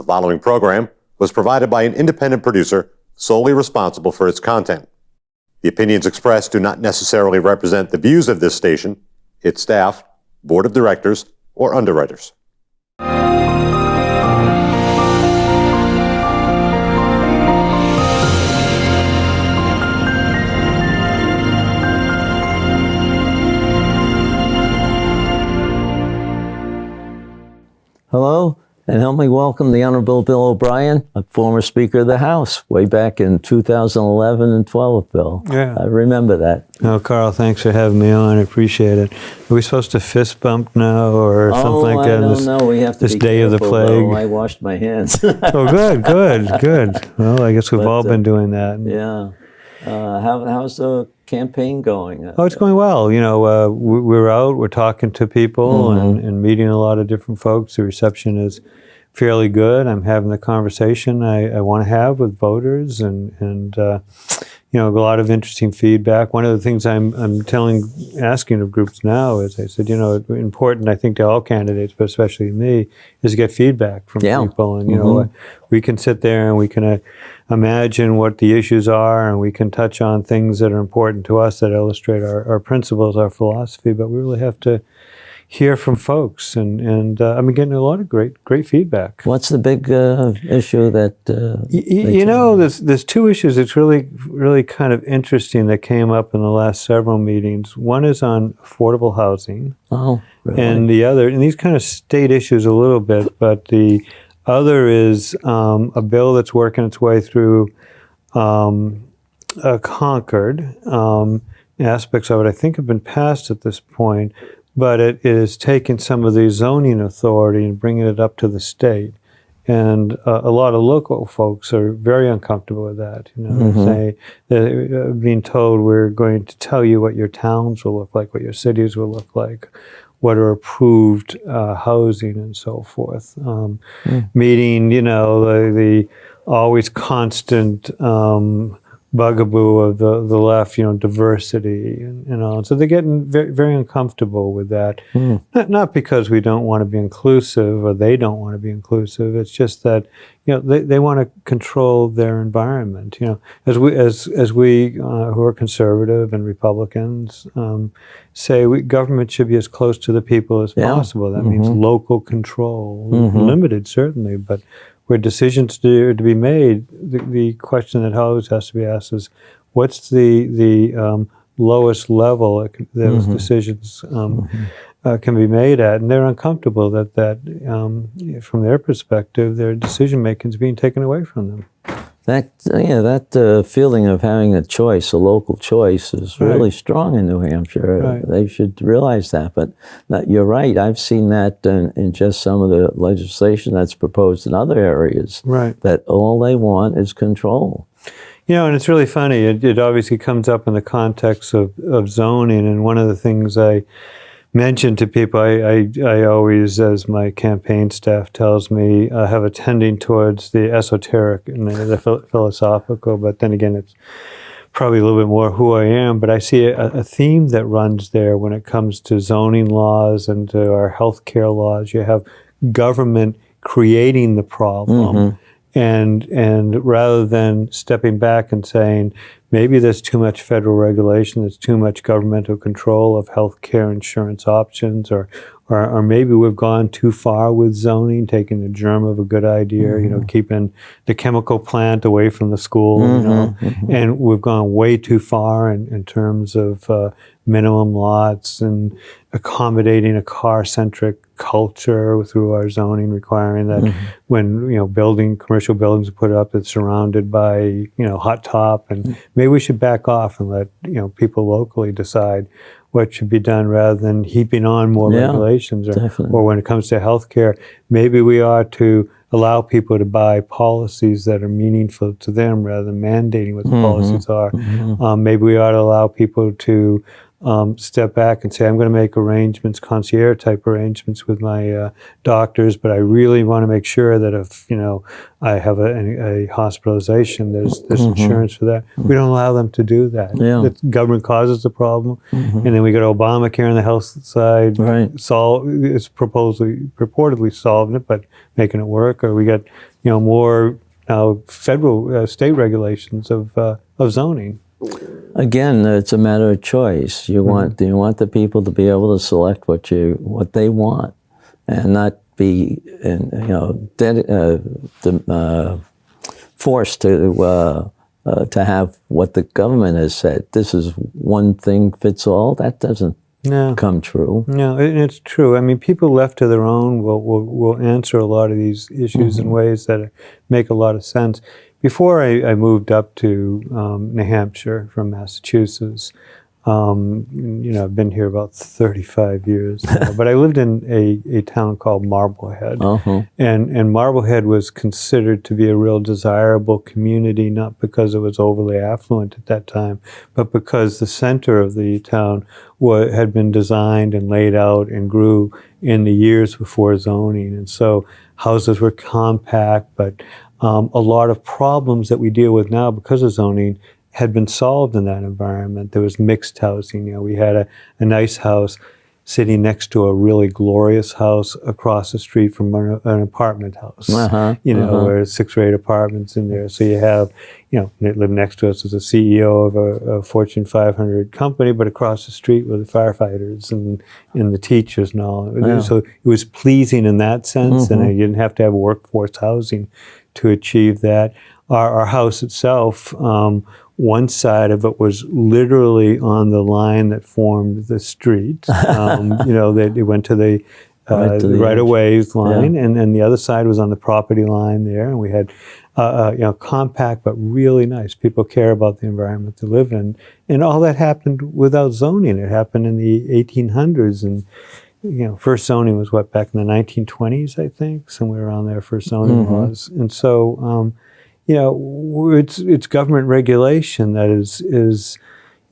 The following program was provided by an independent producer solely responsible for its content. The opinions expressed do not necessarily represent the views of this station, its staff, board of directors, or underwriters. Hello, and help me welcome the Honorable Bill O'Brien, a former Speaker of the House, way back in 2011 and 12, Bill. Yeah. I remember that. Oh, Carl, thanks for having me on. I appreciate it. Are we supposed to fist bump now or something like that? I don't know. We have to this be day careful, of the plague. Bill. I washed my hands. Oh, good. Well, I guess we've all been doing that. Yeah. How's the campaign going? Oh, it's going well. You know, we're out, we're talking to people and meeting a lot of different folks. The reception is fairly good. I'm having the conversation I want to have with voters and you know, a lot of interesting feedback. One of the things I'm asking of groups now is, I said, you know, important, I think, to all candidates, but especially me, is to get feedback from people. And, you know, we can sit there and we can imagine what the issues are, and we can touch on things that are important to us that illustrate our principles, our philosophy, but we really have to hear from folks, and I'm getting a lot of great feedback. What's the big issue that? You know, there's two issues that's really kind of interesting that came up in the last several meetings. One is on affordable housing, Really? and the other, and these kind of state issues a little bit, but the other is a bill that's working its way through Concord. Aspects of it, I think, have been passed at this point. But it is taking some of the zoning authority and bringing it up to the state. And a lot of local folks are very uncomfortable with that. You know, they're being told, we're going to tell you what your towns will look like, what your cities will look like, what are approved housing and so forth. Meeting, you know, the always constant bugaboo of the left, you know, diversity and all. So they're getting very, very uncomfortable with that. Not because we don't want to be inclusive or they don't want to be inclusive. It's just that, you know, they want to control their environment. You know, as we who are conservative and Republicans say, government should be as close to the people as possible. That means local control, limited certainly, but where decisions to be made, the question that always has to be asked is, what's the lowest level that those decisions can be made at? And they're uncomfortable that from their perspective, their decision making is being taken away from them. That feeling of having a choice, a local choice, is really strong in New Hampshire. They should realize that. But you're right. I've seen that in just some of the legislation that's proposed in other areas. That all they want is control. You know, and it's really funny. It obviously comes up in the context of zoning. And one of the things I mention to people, I always, as my campaign staff tells me, have a tending towards the esoteric and the philosophical, but then again, it's probably a little bit more who I am, but I see a theme that runs there when it comes to zoning laws and to our healthcare laws. You have government creating the problem, and rather than stepping back and saying, maybe there's too much federal regulation, there's too much governmental control of healthcare insurance options, or maybe we've gone too far with zoning, taking the germ of a good idea, you know, keeping the chemical plant away from the school, you know, and we've gone way too far in terms of minimum lots and accommodating a car-centric culture through our zoning, requiring that when, you know, commercial buildings are put up, it's surrounded by, you know, hot top, and maybe we should back off and let, you know, people locally decide what should be done rather than heaping on more regulations. Or when it comes to healthcare, maybe we ought to allow people to buy policies that are meaningful to them rather than mandating what the policies are. Maybe we ought to allow people to step back and say, I'm going to make arrangements, concierge type arrangements with my doctors, but I really want to make sure that if, I have a hospitalization, there's insurance for that. We don't allow them to do that. Yeah. The government causes the problem. And then we go to Obamacare on the health side. Right. It's purportedly solving it, but making it work. Or we got, more now federal, state regulations of zoning. Again, it's a matter of choice. You want the people to be able to select what they want, and not be forced to have what the government has said. This is one thing fits all. That doesn't come true. No, it's true. I mean, people left to their own will answer a lot of these issues in ways that make a lot of sense. Before I moved up to New Hampshire from Massachusetts, I've been here about 35 years now, but I lived in a town called Marblehead. And Marblehead was considered to be a real desirable community, not because it was overly affluent at that time, but because the center of the town had been designed and laid out and grew in the years before zoning. And so houses were compact, but a lot of problems that we deal with now because of zoning had been solved in that environment. There was mixed housing. We had a nice house sitting next to a really glorious house across the street from an apartment house. Where 6 or 8 apartments in there. So you have, they live next to us as a CEO of a Fortune 500 company, but across the street were the firefighters and the teachers and all. Yeah. So it was pleasing in that sense, and you didn't have to have workforce housing to achieve that. Our house itself, one side of it was literally on the line that formed the street. They went to the right-of-ways line, and then the other side was on the property line there. And we had, compact but really nice. People care about the environment they live in, and all that happened without zoning. It happened in the 1800s, and first zoning was back in the 1920s, I think, somewhere around there. First zoning laws, and so. It's government regulation that is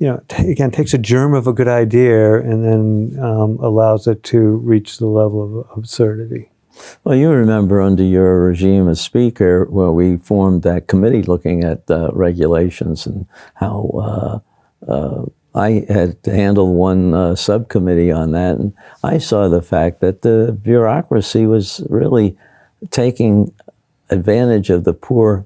again, takes a germ of a good idea and then allows it to reach the level of absurdity. Well, you remember under your regime as Speaker, where we formed that committee looking at regulations and how I had handled one subcommittee on that, and I saw the fact that the bureaucracy was really taking advantage of the poor.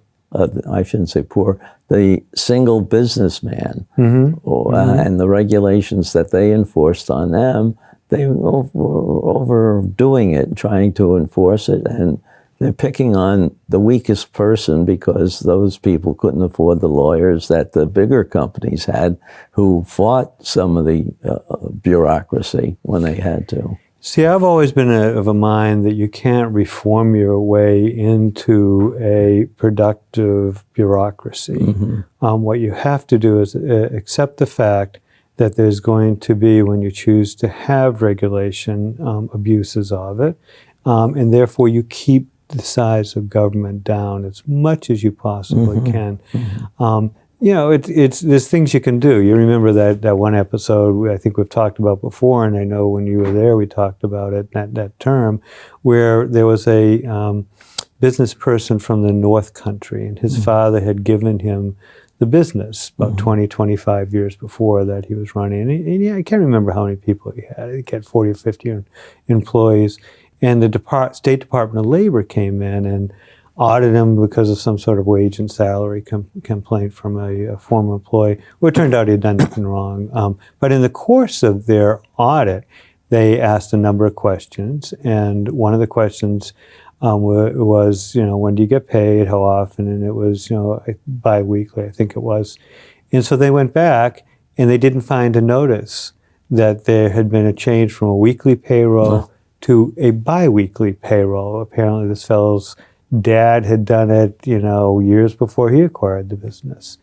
I shouldn't say poor, the single businessman, and the regulations that they enforced on them, they were overdoing it, trying to enforce it, and they're picking on the weakest person because those people couldn't afford the lawyers that the bigger companies had, who fought some of the bureaucracy when they had to. See, I've always been of a mind that you can't reform your way into a productive bureaucracy. What you have to do is accept the fact that there's going to be, when you choose to have regulation, abuses of it, and therefore you keep the size of government down as much as you possibly can. There's things you can do. You remember that one episode I think we've talked about before, and I know when you were there we talked about it, that term, where there was a business person from the North Country, and his father had given him the business about 20, 25 years before that he was running. And I can't remember how many people he had. He had 40 or 50 employees. And the State Department of Labor came in and audited him because of some sort of wage and salary complaint from a former employee. Well, it turned out he had done nothing wrong. But in the course of their audit, they asked a number of questions. And one of the questions was, when do you get paid? How often? And it was, bi-weekly, I think it was. And so they went back and they didn't find a notice that there had been a change from a weekly payroll to a bi-weekly payroll. Apparently this fellow's dad had done it, years before he acquired the business.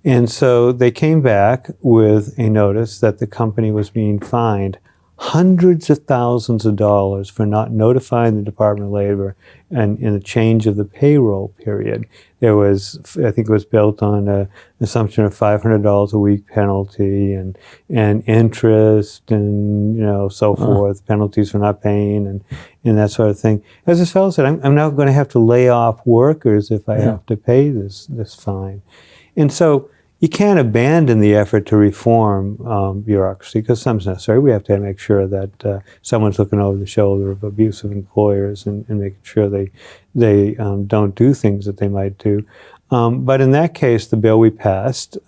And so they came back with a notice that the company was being fined hundreds of thousands of dollars for not notifying the Department of Labor and in the change of the payroll period. There was, I think it was built on an assumption of $500 a week penalty and interest and, so forth, penalties for not paying and that sort of thing. As this fellow said, I'm now going to have to lay off workers if I have to pay this fine. And so you can't abandon the effort to reform bureaucracy because something's necessary. We have to make sure that someone's looking over the shoulder of abusive employers and making sure they don't do things that they might do. But in that case, the bill we passed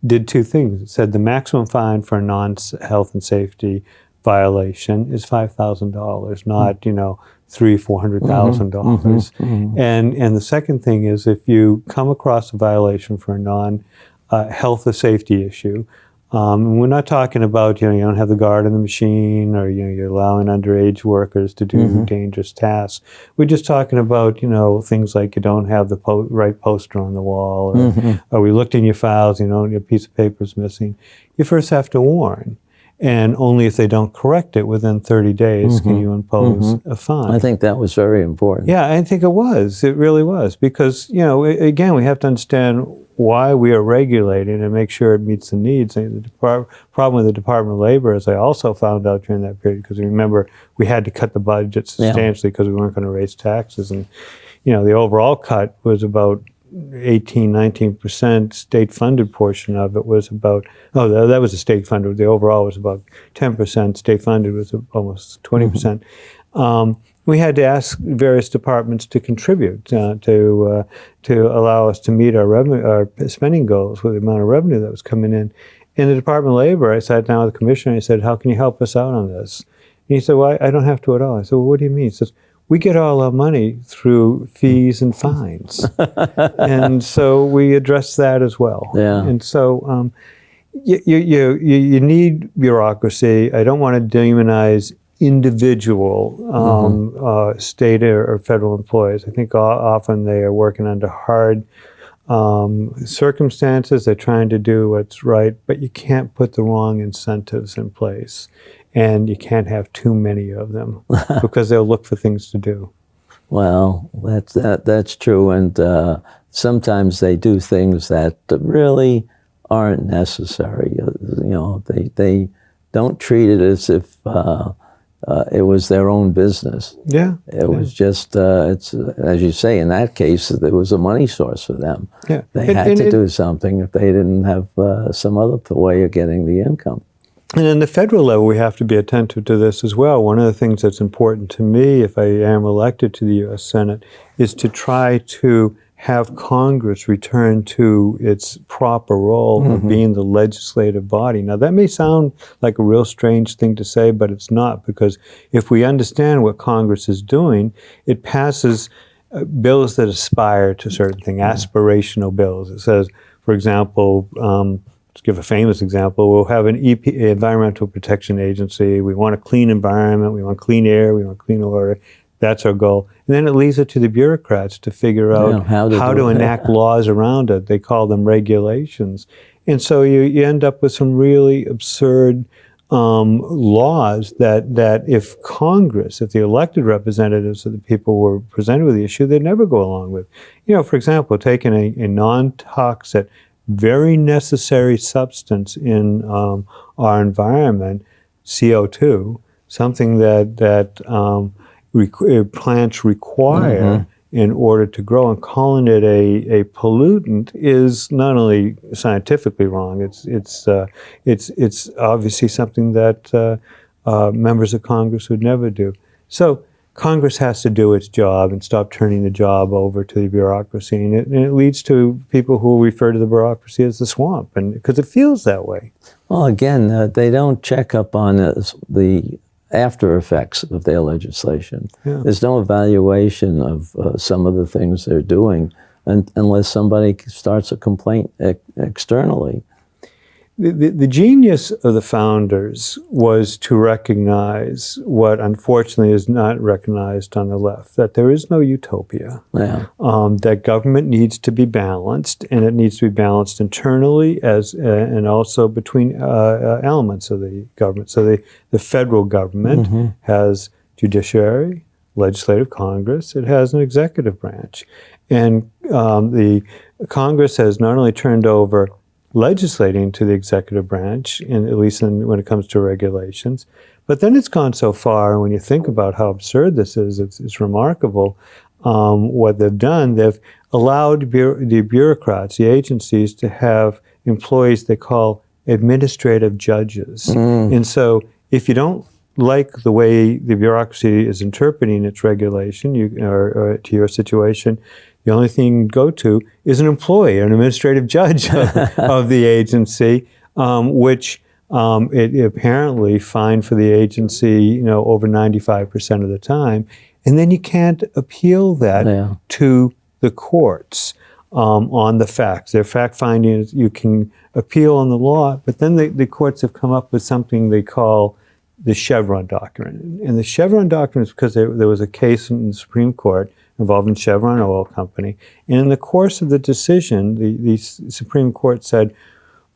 did two things. It said the maximum fine for a non-health and safety violation is $5,000, not $300,000-$400,000. And the second thing is if you come across a violation for a non-health or safety issue, and we're not talking about you don't have the guard on the machine or you're allowing underage workers to do dangerous tasks. We're just talking about things like you don't have the right poster on the wall, or we looked in your files, your piece of paper is missing. You first have to warn. And only if they don't correct it within 30 days can you impose a fine. I think that was very important. Yeah, I think it was. It really was. Because, again, we have to understand why we are regulating and make sure it meets the needs. And the problem with the Department of Labor, as I also found out during that period, because remember, we had to cut the budget substantially because we weren't going to raise taxes. And, the overall cut was about 18-19%. State-funded portion of it was about, that was the state-funded. The overall was about 10%. State-funded was almost 20%. We had to ask various departments to contribute to allow us to meet our spending goals with the amount of revenue that was coming in. In the Department of Labor, I sat down with the commissioner and I said, how can you help us out on this? And he said, well, I don't have to at all. I said, well, what do you mean? He says, we get all our money through fees and fines. And so we address that as well. Yeah. And so you need bureaucracy. I don't want to demonize individual state or federal employees. I think often they are working under hard circumstances. They're trying to do what's right, but you can't put the wrong incentives in place. And you can't have too many of them because they'll look for things to do. Well, that's true. And sometimes they do things that really aren't necessary. They don't treat it as if it was their own business. Yeah. It was just, it's as you say, in that case, it was a money source for them. Yeah. They had to do something if they didn't have some other way of getting the income. And in the federal level, we have to be attentive to this as well. One of the things that's important to me, if I am elected to the U.S. Senate, is to try to have Congress return to its proper role of being the legislative body. Now, that may sound like a real strange thing to say, but it's not, because if we understand what Congress is doing, it passes bills that aspire to certain things, aspirational bills. It says, for example, to give a famous example, we'll have an Environmental Protection Agency. We want a clean environment. We want clean air. We want clean water. That's our goal. And then it leaves it to the bureaucrats to figure out how to enact laws around it. They call them regulations. And so you end up with some really absurd laws that if Congress, if the elected representatives of the people were presented with the issue, they'd never go along with. For example, taking a non-toxic, very necessary substance in our environment, CO2, something that plants require in order to grow, and calling it a pollutant is not only scientifically wrong. It's obviously something that members of Congress would never do. So Congress has to do its job and stop turning the job over to the bureaucracy, and it leads to people who refer to the bureaucracy as the swamp, and because it feels that way. Well, again, they don't check up on the after effects of their legislation. Yeah. There's no evaluation of some of the things they're doing unless somebody starts a complaint externally. the genius of the founders was to recognize what unfortunately is not recognized on the left, that there is no utopia, Yeah. that government needs to be balanced, and it needs to be balanced internally and also between elements of the government. So the federal government has judiciary, legislative Congress, it has an executive branch. And the Congress has not only turned over legislating to the executive branch, at least when it comes to regulations, but then it's gone so far, and when you think about how absurd this is, it's remarkable what they've done. They've allowed the bureaucrats, the agencies, to have employees they call administrative judges. And so if you don't like the way the bureaucracy is interpreting its regulation or to your situation, the only thing you can go to is an employee, an administrative judge of the agency, which it apparently fined for the agency, over 95% of the time. And then you can't appeal that to the courts on the facts. Their fact findings, you can appeal on the law, but then the courts have come up with something they call the Chevron doctrine. And the Chevron doctrine is because there was a case in the Supreme Court involving Chevron Oil Company. And in the course of the decision, the Supreme Court said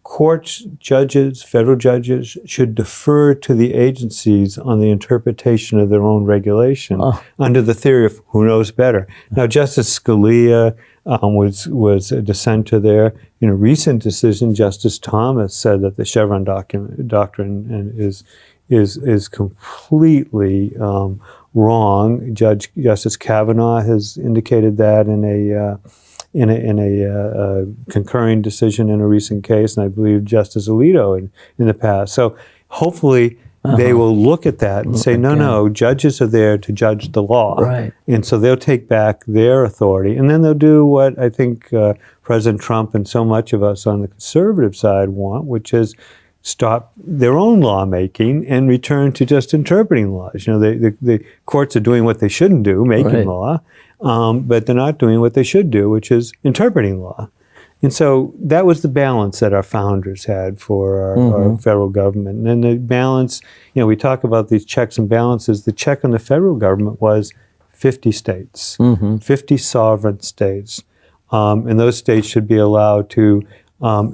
courts, judges, federal judges should defer to the agencies on the interpretation of their own regulation under the theory of who knows better. Now, Justice Scalia was a dissenter there. In a recent decision, Justice Thomas said that the Chevron doctrine is completely wrong. Justice Kavanaugh has indicated that in a concurring decision in a recent case, and I believe Justice Alito in the past. So hopefully they will look at that and say, no, judges are there to judge the law. Right. And so they'll take back their authority, and then they'll do what I think President Trump and so much of us on the conservative side want, which is stop their own lawmaking and return to just interpreting laws. The courts are doing what they shouldn't do, making law, but they're not doing what they should do, which is interpreting law. And so that was the balance that our founders had for our federal government. And then the balance, we talk about these checks and balances. The check on the federal government was 50 states, 50 sovereign states. And those states should be allowed to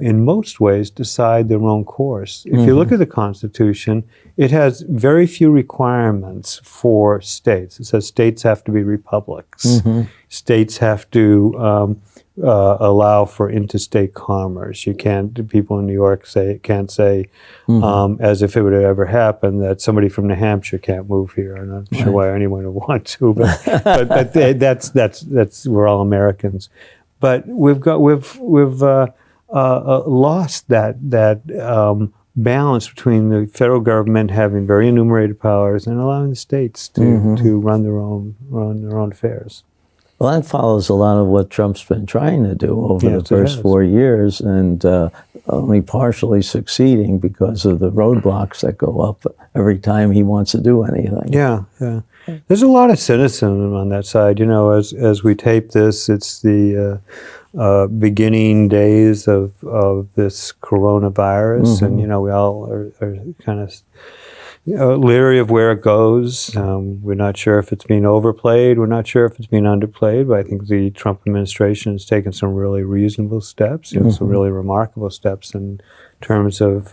in most ways, decide their own course. If you look at the Constitution, it has very few requirements for states. It says states have to be republics. States have to allow for interstate commerce. You can't, people in New York can't say, as if it would have ever happened, that somebody from New Hampshire can't move here. I'm not sure why anyone would want to, but that's we're all Americans. But we've lost that balance between the federal government having very enumerated powers and allowing the states to run their own affairs. Well, that follows a lot of what Trump's been trying to do over the first 4 years, and only partially succeeding because of the roadblocks that go up every time he wants to do anything. Yeah. There's a lot of cynicism on that side. As we tape this, it's the beginning days of this coronavirus, and we all are kind of leery of where it goes. We're not sure if it's being overplayed. We're not sure if it's being underplayed. But I think the Trump administration has taken some really reasonable steps, some really remarkable steps in terms of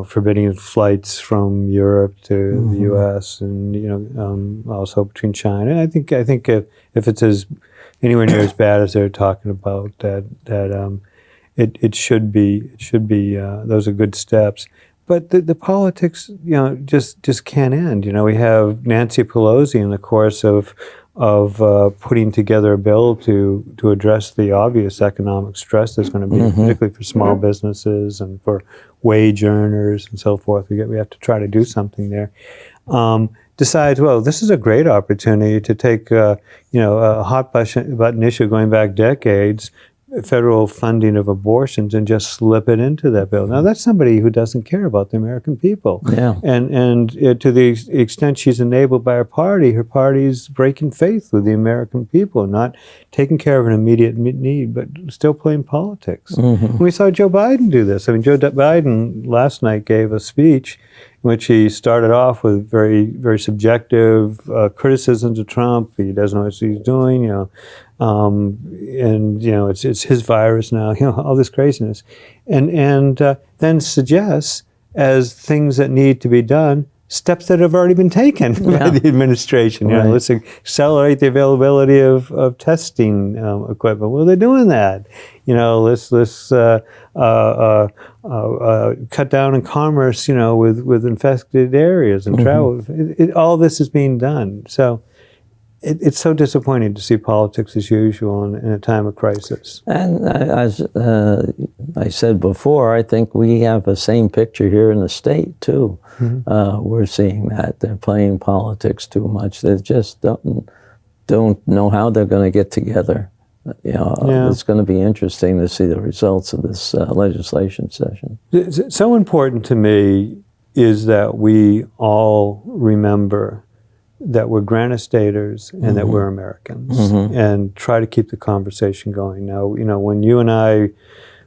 forbidding flights from Europe to the U.S. and also between China. I think if it's anywhere near as bad as they're talking about, that it should be those are good steps. But the politics, just can't end. We have Nancy Pelosi in the course of putting together a bill to address the obvious economic stress there's going to be, particularly for small businesses and for wage earners and so forth. We have to try to do something there. Decides, well, this is a great opportunity to take a hot button issue going back decades, federal funding of abortions and just slip it into that bill. Now, that's somebody who doesn't care about the American people. Yeah. And to the extent she's enabled by her party's breaking faith with the American people, not taking care of an immediate need, but still playing politics. Mm-hmm. We saw Joe Biden do this. I mean, Joe Biden last night gave a speech in which he started off with very, very subjective criticisms of Trump. He doesn't know what he's doing, you know. And you know, it's his virus now, you know, all this craziness, and then suggests as things that need to be done, steps that have already been taken by the administration. You know, let's accelerate the availability of testing equipment. Well, they're doing that. You know, let's cut down on commerce. You know, with infected areas and travel. All this is being done. So. It's so disappointing to see politics as usual in a time of crisis. And as I said before, I think we have the same picture here in the state, too. We're seeing that. They're playing politics too much. They just don't know how they're going to get together. You know, it's going to be interesting to see the results of this legislation session. So important to me is that we all remember that we're Granite Staters and that we're Americans, and try to keep the conversation going. Now, you know, when you and I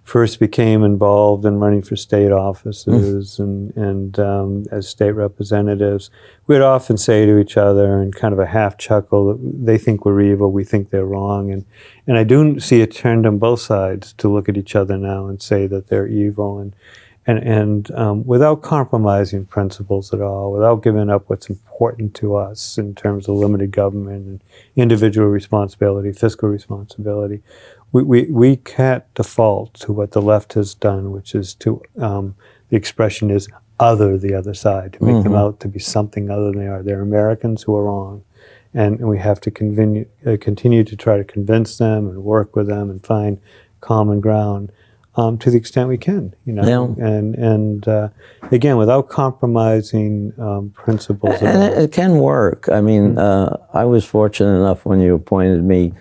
first became involved in running for state offices and as state representatives, we'd often say to each other in kind of a half chuckle that they think we're evil, we think they're wrong, and I do see it turned on both sides to look at each other now and say that they're evil, and without compromising principles at all, without giving up what's important to us in terms of limited government and individual responsibility, fiscal responsibility, we can't default to what the left has done, which is to, the expression is other the other side, to make them out to be something other than they are. They're Americans who are wrong. And we have to continue to try to convince them and work with them and find common ground. To the extent we can, you know, and again, without compromising principles. And it can work. I mean, I was fortunate enough when you appointed me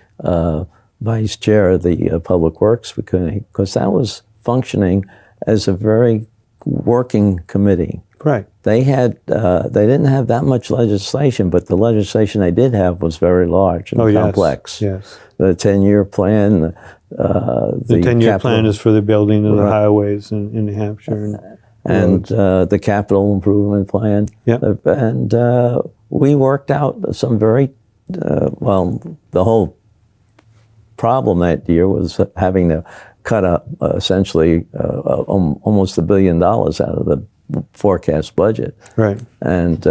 vice chair of the Public Works Committee, because that was functioning as a very working committee. Right. They didn't have that much legislation, but the legislation they did have was very large and complex. Yes. The 10-year plan. The 10-year plan is for the building of the highways in New Hampshire. And the capital improvement plan. Yep. And we worked out some very, the whole problem that year was having to cut essentially almost $1 billion out of the forecast budget. Right. And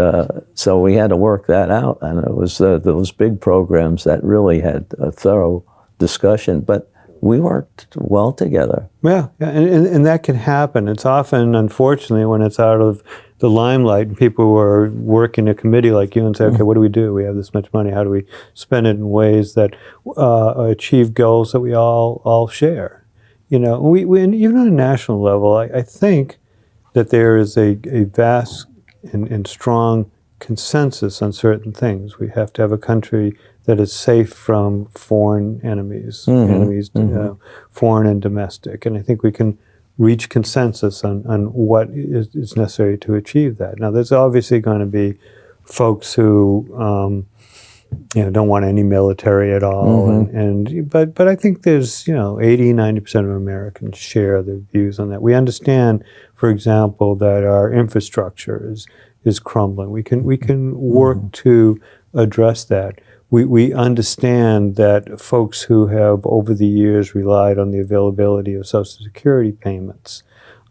so we had to work that out. And it was those big programs that really had a thorough discussion. But we worked well together. Yeah, and that can happen. It's often, unfortunately, when it's out of the limelight and people who are working a committee like you and say, okay, what do we do? We have this much money. How do we spend it in ways that achieve goals that we all share? You know, we even on a national level, I think that there is a vast and strong consensus on certain things. We have to have a country that is safe from foreign enemies, foreign and domestic. And I think we can reach consensus on what is necessary to achieve that. Now, there's obviously going to be folks who don't want any military at all, but I think there's 80-90% of Americans share the views on that. We understand, for example, that our infrastructure is crumbling. We can work to address that. We understand that folks who have over the years relied on the availability of Social Security payments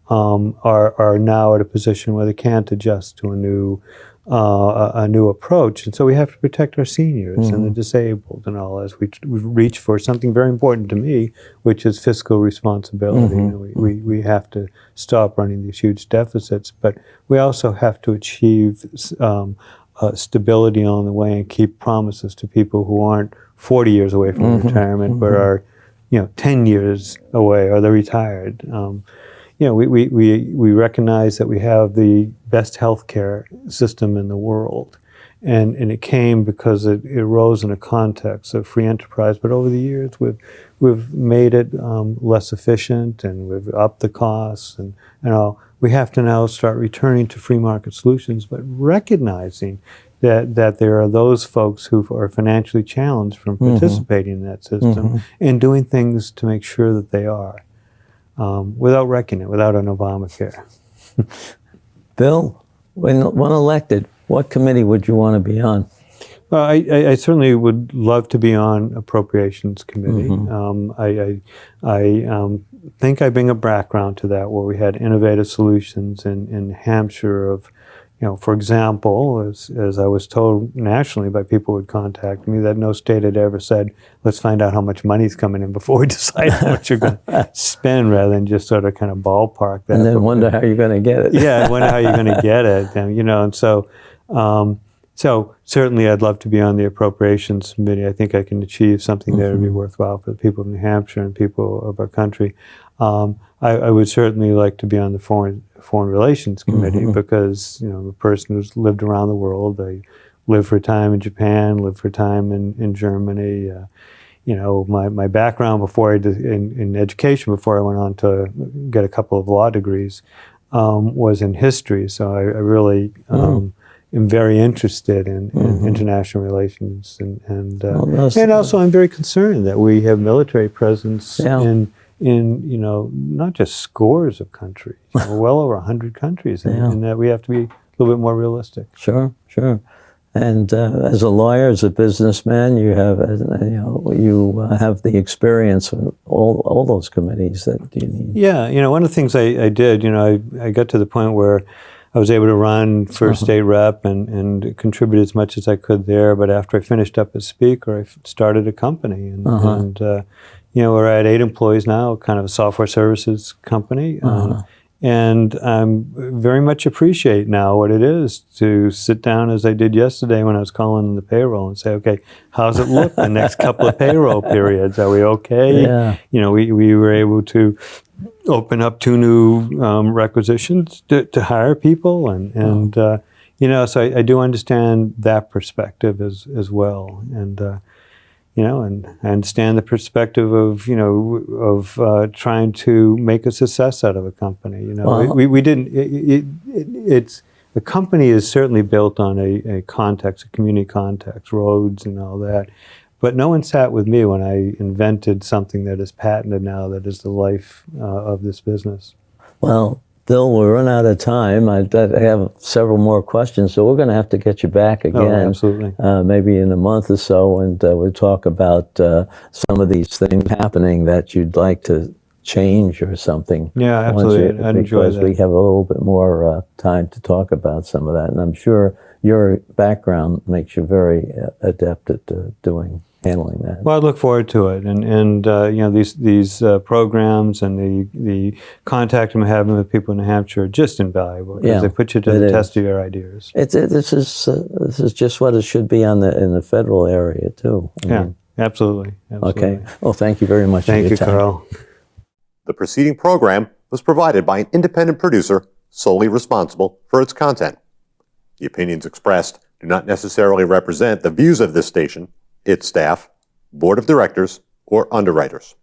are now at a position where they can't adjust to a new approach, and so we have to protect our seniors and the disabled and all as we reach for something very important to me, which is fiscal responsibility. We have to stop running these huge deficits, but we also have to achieve stability on the way and keep promises to people who aren't 40 years away from retirement, but are 10 years away, or they're retired. We recognize that we have the best healthcare system in the world, And it came because it arose in a context of free enterprise. But over the years, we've made it less efficient, and we've upped the costs, and all. We have to now start returning to free market solutions, but recognizing that there are those folks who are financially challenged from participating in that system and doing things to make sure that they are, without wrecking it, without an Obamacare. Bill, when elected, what committee would you want to be on? Well, I certainly would love to be on Appropriations Committee. I think I bring a background to that, where we had innovative solutions in Hampshire of, for example, as I was told nationally by people who would contact me, that no state had ever said, let's find out how much money's coming in before we decide how much you're going to spend, rather than just sort of kind of ballpark that. And then wonder how you're going to get it. Yeah, wonder how you're going to get it. And so certainly I'd love to be on the Appropriations Committee. I think I can achieve something there to be worthwhile for the people of New Hampshire and people of our country. I would certainly like to be on the Foreign Relations Committee because, I'm a person who's lived around the world. I lived for a time in Japan, lived for a time in Germany. My background before in education, before I went on to get a couple of law degrees, was in history. So I really am very interested in international relations, and also I'm very concerned that we have military presence in not just scores of countries, well over 100 countries, and that we have to be a little bit more realistic. Sure. And as a lawyer, as a businessman, you have have the experience of all those committees that you need. Yeah, one of the things I did, I got to the point where I was able to run for state rep and contribute as much as I could there. But after I finished up as speaker, I started a company, and we're at 8 employees now, kind of a software services company. And I very much appreciate now what it is to sit down, as I did yesterday when I was calling the payroll, and say, okay, how's it look the next couple of payroll periods? Are we okay? Yeah. We were able to open up 2 new requisitions to hire people, and so I do understand that perspective as well, and and I understand the perspective of trying to make a success out of a company. We didn't. It's the company is certainly built on a context, a community context, roads and all that. But no one sat with me when I invented something that is patented now, that is the life of this business. Well, Bill, we're running out of time. I have several more questions, so we're going to have to get you back again. Oh, absolutely. Maybe in a month or so, and we'll talk about some of these things happening that you'd like to change or something. Yeah, absolutely. I'd enjoy that. Because we have a little bit more time to talk about some of that, and I'm sure your background makes you very adept at handling that. Well, I look forward to it, and these programs and the contact I'm having with people in New Hampshire are just invaluable because they put you to the test of your ideas. This is just what it should be in the federal area too. I mean, absolutely. Okay. Well, thank you very much. Thank you, Carl. The preceding program was provided by an independent producer solely responsible for its content. The opinions expressed do not necessarily represent the views of this station, its staff, board of directors, or underwriters.